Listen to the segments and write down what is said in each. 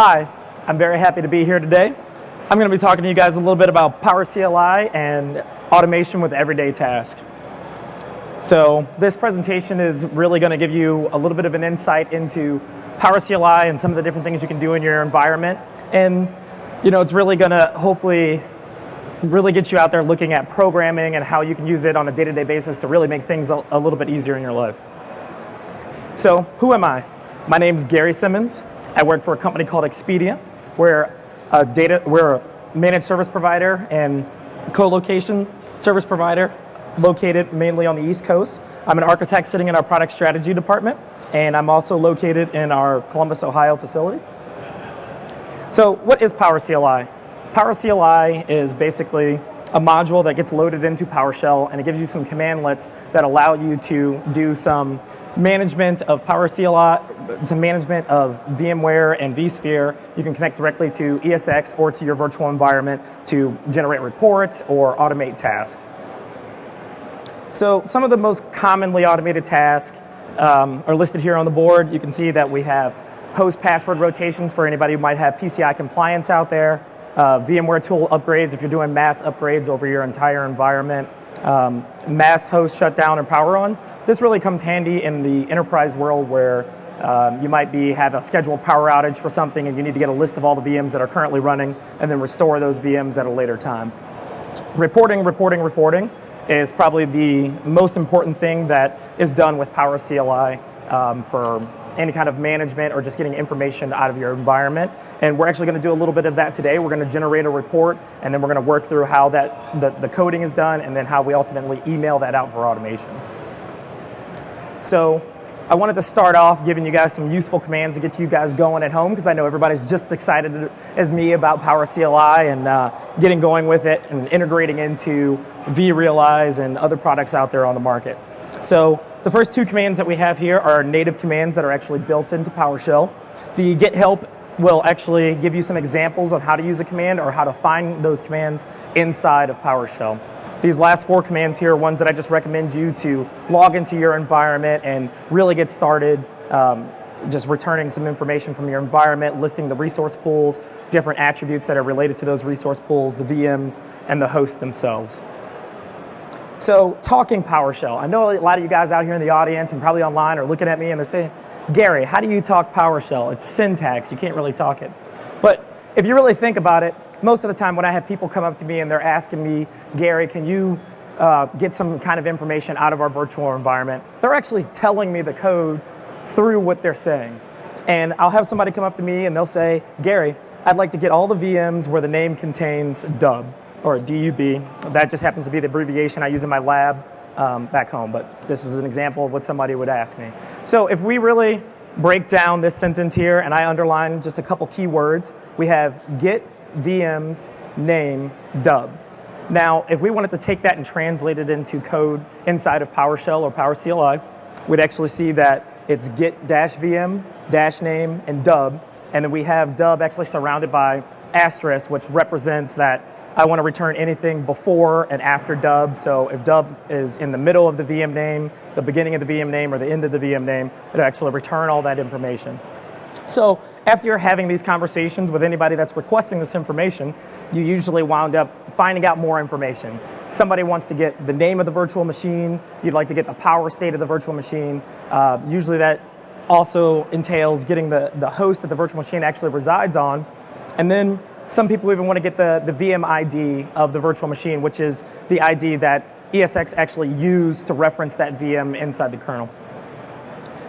Hi, I'm very happy to be here today. I'm going to be talking to you guys a little bit about PowerCLI and automation with everyday tasks. So this presentation is really going to give you a little bit of an insight into PowerCLI and some of the different things you can do in your environment. And it's really going to hopefully really get you out there looking at programming and how you can use it on a day-to-day basis to really make things a little bit easier in your life. So who am I? My name's Garry Simmons. I work for a company called Expedia. We're a managed service provider and co-location service provider located mainly on the East Coast. I'm an architect sitting in our product strategy department, and I'm also located in our Columbus, Ohio facility. So what is PowerCLI? PowerCLI is basically a module that gets loaded into PowerShell, and it gives you some commandlets that allow you to do some management of PowerCLI, some management of VMware and vSphere. You can connect directly to ESX or to your virtual environment to generate reports or automate tasks. So some of the most commonly automated tasks are listed here on the board. You can see that we have host password rotations for anybody who might have PCI compliance out there, VMware tool upgrades if you're doing mass upgrades over your entire environment, mass host shutdown and power on. This really comes handy in the enterprise world where you might have a scheduled power outage for something and you need to get a list of all the VMs that are currently running and then restore those VMs at a later time. Reporting is probably the most important thing that is done with PowerCLI for any kind of management or just getting information out of your environment. And we're actually going to do a little bit of that today. We're going to generate a report, and then we're going to work through how the coding is done, and then how we ultimately email that out for automation. So I wanted to start off giving you guys some useful commands to get you guys going at home, because I know everybody's just excited as me about PowerCLI and getting going with it and integrating into vRealize and other products out there on the market. So the first two commands that we have here are native commands that are actually built into PowerShell. The get help will actually give you some examples on how to use a command or how to find those commands inside of PowerShell. These last four commands here are ones that I just recommend you to log into your environment and really get started just returning some information from your environment, listing the resource pools, different attributes that are related to those resource pools, the VMs, and the hosts themselves. So talking PowerShell. I know a lot of you guys out here in the audience and probably online are looking at me and they're saying, Garry, how do you talk PowerShell? It's syntax, you can't really talk it. But if you really think about it, most of the time when I have people come up to me and they're asking me, Garry, can you get some kind of information out of our virtual environment? They're actually telling me the code through what they're saying. And I'll have somebody come up to me and they'll say, Garry, I'd like to get all the VMs where the name contains dub or DUB. That just happens to be the abbreviation I use in my lab back home, but this is an example of what somebody would ask me. So if we really break down this sentence here and I underline just a couple keywords, we have get VMs name dub. Now, if we wanted to take that and translate it into code inside of PowerShell or PowerCLI, we'd actually see that it's get-vm, -name, and dub, and then we have dub actually surrounded by asterisk, which represents that I want to return anything before and after dub. So if dub is in the middle of the VM name, the beginning of the VM name, or the end of the VM name, it'll actually return all that information. So after you're having these conversations with anybody that's requesting this information, you usually wound up finding out more information. Somebody wants to get the name of the virtual machine. You'd like to get the power state of the virtual machine. Usually that also entails getting the host that the virtual machine actually resides on. And then some people even want to get the VM ID of the virtual machine, which is the ID that ESX actually used to reference that VM inside the kernel.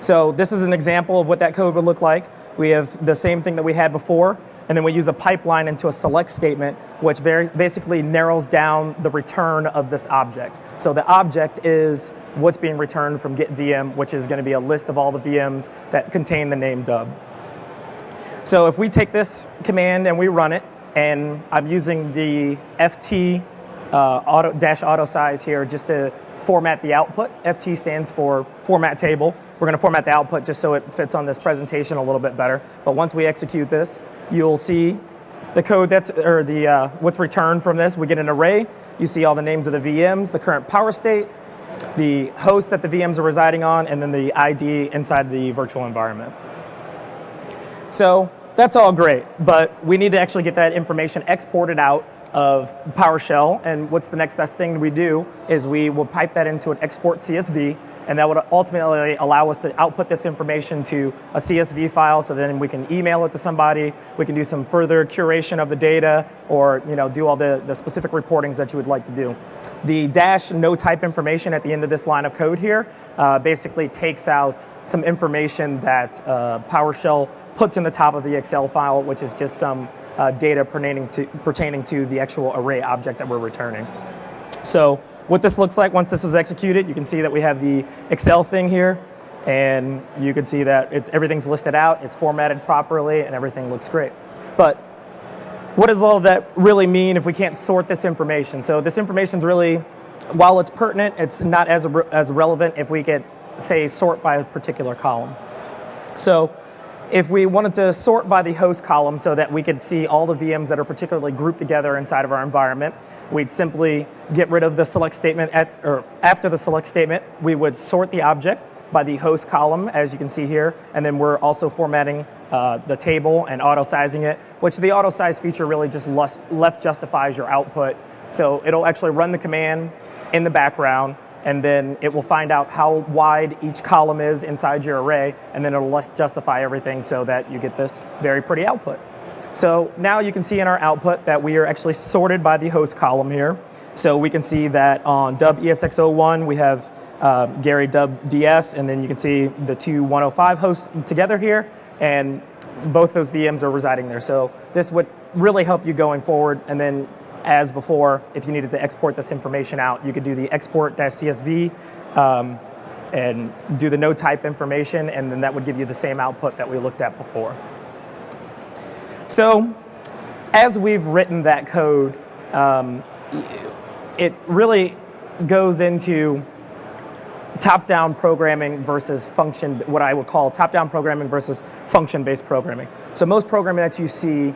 So this is an example of what that code would look like. We have the same thing that we had before, and then we use a pipeline into a select statement, which basically narrows down the return of this object. So the object is what's being returned from get VM, which is going to be a list of all the VMs that contain the name dub. So if we take this command and we run it, and I'm using the FT auto size here just to format the output. FT stands for format table. We're going to format the output just so it fits on this presentation a little bit better. But once we execute this, you'll see the code what's returned from this. We get an array. You see all the names of the VMs, the current power state, the host that the VMs are residing on, and then the ID inside the virtual environment. So that's all great, but we need to actually get that information exported out of PowerShell, and what's the next best thing we do is we will pipe that into an export CSV, and that would ultimately allow us to output this information to a CSV file, so then we can email it to somebody, we can do some further curation of the data, or do all the specific reportings that you would like to do. The dash no type information at the end of this line of code here basically takes out some information that PowerShell puts in the top of the Excel file, which is just some data pertaining to the actual array object that we're returning. So what this looks like once this is executed, you can see that we have the Excel thing here, and you can see that everything's listed out, it's formatted properly, and everything looks great. But what does all of that really mean if we can't sort this information? So this information is really, while it's pertinent, it's not as relevant if we could, say, sort by a particular column. So if we wanted to sort by the host column so that we could see all the VMs that are particularly grouped together inside of our environment, we'd simply get rid of the select statement, after the select statement, we would sort the object by the host column, as you can see here, and then we're also formatting the table and auto-sizing it, which the auto-size feature really just left justifies your output. So it'll actually run the command in the background, and then it will find out how wide each column is inside your array, and then it'll justify everything so that you get this very pretty output. So now you can see in our output that we are actually sorted by the host column here. So we can see that on dub ESX01 we have Garry dub DS, and then you can see the two 105 hosts together here, and both those VMs are residing there. So this would really help you going forward, and then as before, if you needed to export this information out, you could do the export-csv and do the no type information, and then that would give you the same output that we looked at before. So as we've written that code, it really goes into top-down programming versus function, what I would call top-down programming versus function-based programming. So most programming that you see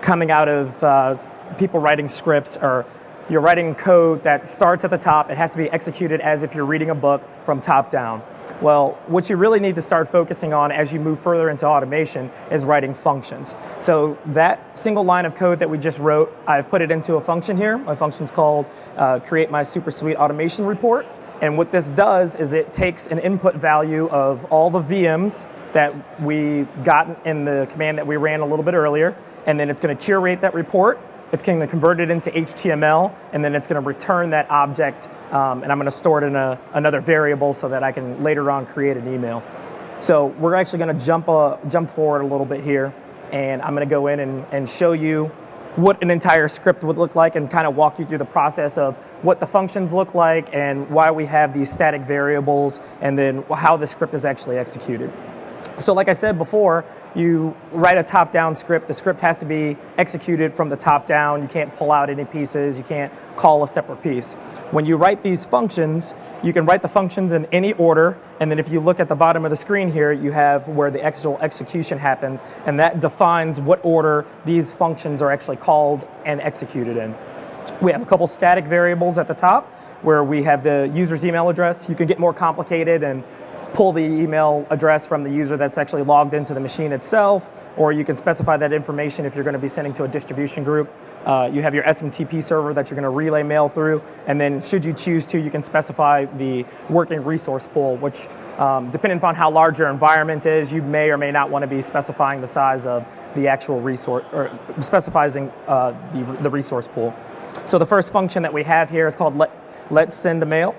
coming out of people writing scripts, or you're writing code that starts at the top, it has to be executed as if you're reading a book from top down. Well, what you really need to start focusing on as you move further into automation is writing functions. So that single line of code that we just wrote, I've put it into a function here. My function's called create my super sweet automation report. And what this does is it takes an input value of all the VMs that we got in the command that we ran a little bit earlier, and then it's going to curate that report. It's going to convert it into HTML, and then it's going to return that object, and I'm going to store it in another variable so that I can later on create an email. So we're actually going to jump forward a little bit here, and I'm going to go in and show you what an entire script would look like, and kind of walk you through the process of what the functions look like and why we have these static variables, and then how the script is actually executed. So like I said before, you write a top-down script. The script has to be executed from the top down. You can't pull out any pieces. You can't call a separate piece. When you write these functions, you can write the functions in any order, and then if you look at the bottom of the screen here, you have where the actual execution happens, and that defines what order these functions are actually called and executed in. We have a couple static variables at the top where we have the user's email address. You can get more complicated and pull the email address from the user that's actually logged into the machine itself, or you can specify that information if you're going to be sending to a distribution group. You have your SMTP server that you're going to relay mail through, and then should you choose to, you can specify the working resource pool, which depending upon how large your environment is, you may or may not want to be specifying the size of the actual resource, or specifying the resource pool. So the first function that we have here is called let's send a mail.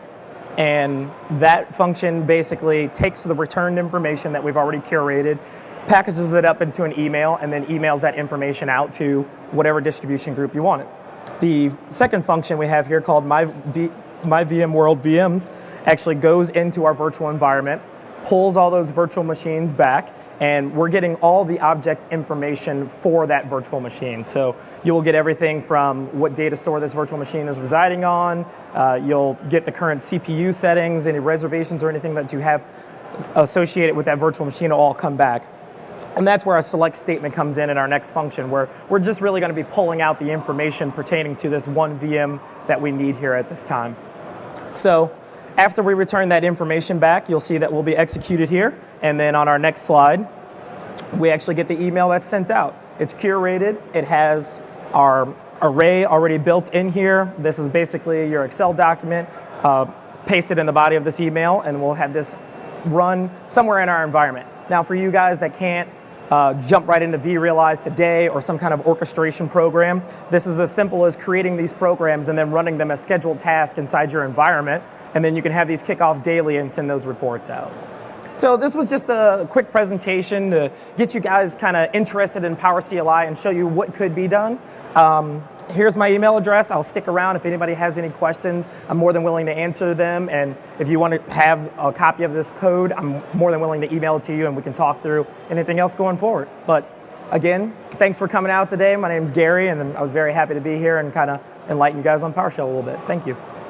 And that function basically takes the returned information that we've already curated, packages it up into an email, and then emails that information out to whatever distribution group you want it. The second function we have here, called my VMworld VMs, actually goes into our virtual environment, pulls all those virtual machines back, and we're getting all the object information for that virtual machine. So you'll get everything from what data store this virtual machine is residing on, you'll get the current CPU settings, any reservations or anything that you have associated with that virtual machine will all come back. And that's where our select statement comes in our next function, where we're just really going to be pulling out the information pertaining to this one VM that we need here at this time. So after we return that information back, you'll see that will be executed here. And then on our next slide, we actually get the email that's sent out. It's curated. It has our array already built in here. This is basically your Excel document pasted in the body of this email, and we'll have this run somewhere in our environment. Now, for you guys that can't jump right into vRealize today or some kind of orchestration program, this is as simple as creating these programs and then running them as scheduled tasks inside your environment, and then you can have these kick off daily and send those reports out. So this was just a quick presentation to get you guys kind of interested in PowerCLI and show you what could be done. Here's my email address. I'll stick around if anybody has any questions. I'm more than willing to answer them. And if you want to have a copy of this code, I'm more than willing to email it to you and we can talk through anything else going forward. But again, thanks for coming out today. My name's Garry, and I was very happy to be here and kind of enlighten you guys on PowerShell a little bit. Thank you.